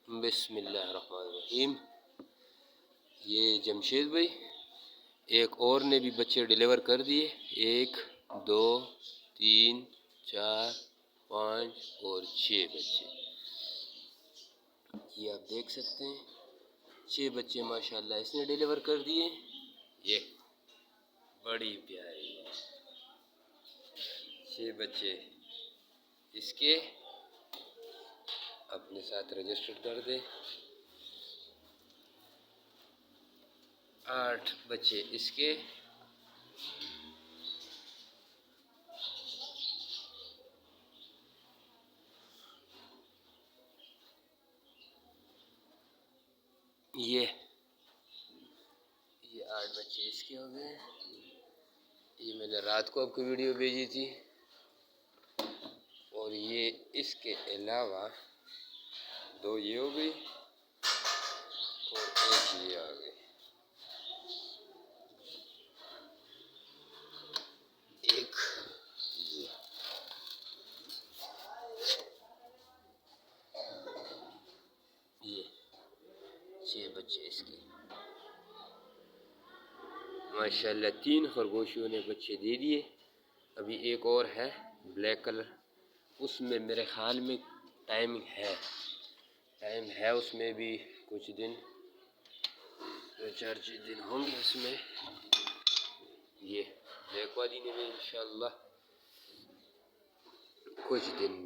बिस्मिल्लाहिर्रहमानिर्रहीम। ये जमशेद भाई एक और ने भी बच्चे डिलीवर कर दिए। 1 2 3 4 5 और 6 बच्चे, ये आप देख सकते हैं। 6 बच्चे माशाल्लाह इसने डिलीवर कर दिए। ये बड़ी प्यारी 6 बच्चे इसके अपने साथ रजिस्टर कर दे। 8 बच्चे इसके, ये 8 बच्चे इसके हो गए। ये मैंने रात को आपको वीडियो भेजी थी। और ये इसके अलावा 2 ये हो गई और 1 ये आ गई। एक ये 6 बच्चे इसके माशाल्लाह। 3 खरगोशियों ने बच्चे दे दिए। अभी एक और है ब्लैक कलर, उसमें मेरे ख्याल में टाइम है उसमें भी कुछ दिन, 2-4 दिन होंगे उसमें। ये ब्लैक वाली ने भी इंशाल्लाह कुछ दिन